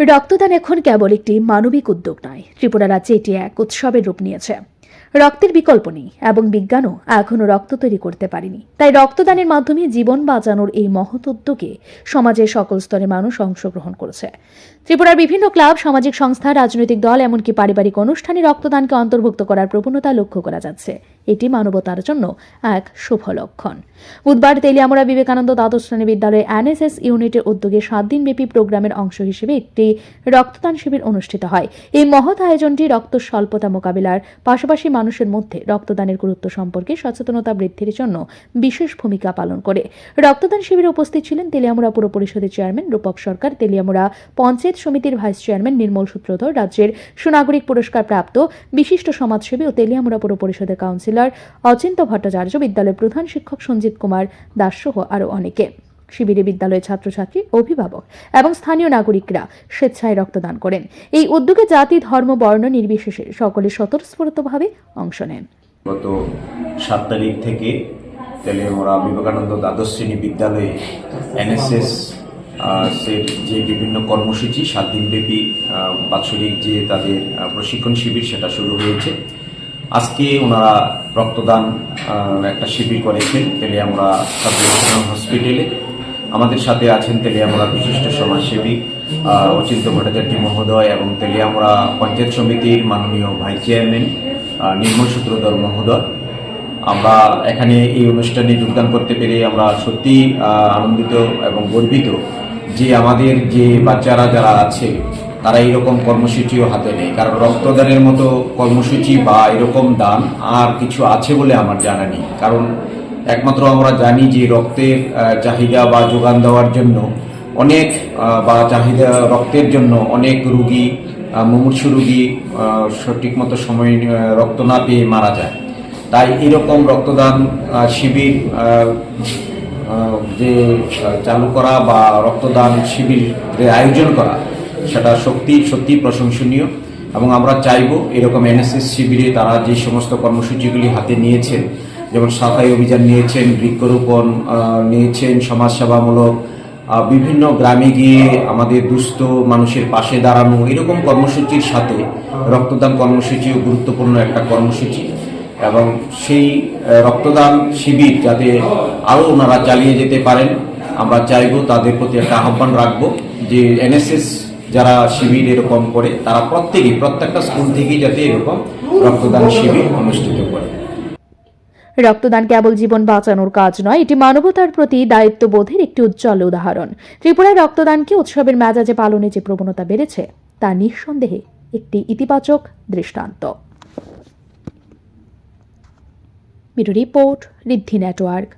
রক্তদান এখন কেবল একটি মানবিক উদ্যোগ নয়, ত্রিপুরা রাজ্যে এটি এক উৎসবের রূপ নিয়েছে। রক্তের বিকল্প নেই এবং বিজ্ঞানও এখনও রক্ত তৈরি করতে পারেনি। তাই রক্তদানের মাধ্যমে জীবন বাঁচানোর এই মহৎ উদ্যোগে সমাজের সকল স্তরের মানুষ অংশগ্রহণ করেছে। ত্রিপুরার বিভিন্ন ক্লাব, সামাজিক সংস্থা, রাজনৈতিক দল, এমনকি পারিবারিক অনুষ্ঠানে রক্তদানকে অন্তর্ভুক্ত করার প্রবণতা লক্ষ্য করা যাচ্ছে। এটি মানবতার জন্য এক শুভ লক্ষণ। বুধবার তেলিয়ামুড়া বিবেকানন্দ দ্বাদশ শ্রেণী বিদ্যালয়ে এনএসএস ইউনিটের উদ্যোগে 7 দিনব্যাপী প্রোগ্রামের অংশ হিসেবে একটি রক্তদান শিবির অনুষ্ঠিত হয়। এই মহৎ আয়োজনটি রক্ত স্বল্পতা মোকাবিলার পাশাপাশি মানুষের মধ্যে রক্তদানের গুরুত্ব সম্পর্কে সচেতনতা বৃদ্ধির জন্য বিশেষ ভূমিকা পালন করে। রক্তদান শিবিরে উপস্থিত ছিলেন তেলিয়ামুড়া পুর পরিষদের চেয়ারম্যান রূপক সরকার, তেলিয়ামুড়া পঞ্চায়েত সমিতির ভাইস চেয়ারম্যান নির্মল সূত্রধর, রাজ্যের সুনাগরিক পুরস্কার প্রাপ্ত বিশিষ্ট সমাজসেবী ও তেলিয়ামুড়া পুর পরিষদের কাউন্সিলর অচিন্ত ভট্টাচার্য, বিদ্যালয়ের প্রধান শিক্ষক সঞ্জিত কুমার দাস সহ আরও অনেকে। শিবিরে বিদ্যালয়ের ছাত্রছাত্রী, অভিভাবক এবং স্থানীয় নাগরিকরা স্বেচ্ছায় রক্তদান করেন। এই উদ্যোগে জাতি, ধর্ম, বর্ণ নির্বিশেষে সকলে স্বতঃস্ফূর্তভাবে অংশ নেন। গত 7 তারিখ থেকে তেলিয়ামুড়া বিবেকানন্দ দ্বাদশ শ্রেণী বিদ্যালয়ে এনএসএস যে বিভিন্ন কর্মসূচি 7 দিনব্যাপী বাৎসরিক যে তাদের প্রশিক্ষণ শিবির সেটা শুরু হয়েছে। আজকে ওনারা রক্তদান একটা শিবির করেছেন তেলিয়ামুড়া সাব ডিভিশনাল হসপিটালে। আমাদের সাথে আছেন তেলিয়ামুড়া বিশিষ্ট সমাজসেবী অচিন্ত ভট্টাচার্য মহোদয় এবং তেলিয়ামুড়া পঞ্চায়েত সমিতির মাননীয় ভাইস চেয়ারম্যান নির্মল সূত্রধর মহোদয়। আমরা এখানে এই অনুষ্ঠানে যোগদান করতে পেরে আমরা সত্যি আনন্দিত এবং গর্বিত যে আমাদের যে বাচ্চারা যারা আছে তারা এইরকম কর্মসূচিও হাতে নেয়। কারণ রক্তদানের মতো কর্মসূচি বা এরকম দান আর কিছু আছে বলে আমার জানা নেই। কারণ একমাত্র আমরা জানি যে রক্তের চাহিদা বা যোগান দেওয়ার জন্য অনেক বা চাহিদা রক্তের জন্য অনেক রুগী, মুমূর্ষু রুগী সঠিক মতো সময় রক্ত না পেয়ে মারা যায়। তাই এরকম রক্তদান শিবির যে চালু করা বা রক্তদান শিবিরের আয়োজন করা সেটা সত্যি প্রশংসনীয়। এবং আমরা চাইব এরকম এনএসএস শিবিরে তারা যে সমস্ত কর্মসূচিগুলি হাতে নিয়েছেন, যেমন সাফাই অভিযান নিয়েছেন, বৃক্ষরোপণ নিয়েছেন, সমাজসেবামূলক বিভিন্ন গ্রামে গিয়ে আমাদের দুস্থ মানুষের পাশে দাঁড়ানো, এরকম কর্মসূচির সাথে রক্তদান কর্মসূচিও গুরুত্বপূর্ণ একটা কর্মসূচি। এবং সেই রক্তদান শিবির যাতে আরও ওনারা চালিয়ে যেতে পারেন, আমরা চাইব, তাদের প্রতি একটা আহ্বান রাখবো যে এনএসএস যারা শিবির এরকম করে তারা প্রত্যেকটা স্কুল থেকেই যাতে এরকম রক্তদান শিবির অনুষ্ঠিত করে। রক্তদান কেবল জীবন বাঁচানোর কাজ নয়, এটি মানবতার প্রতি দায়িত্ববোধের একটি উজ্জ্বল উদাহরণ। ত্রিপুরায় রক্তদানকে উৎসবের মেজাজে পালনে যে প্রবণতা বেড়েছে তা নিঃসন্দেহে একটি ইতিবাচক দৃষ্টান্ত। ব্যুরো রিপোর্ট, ঋদ্ধি নেটওয়ার্ক।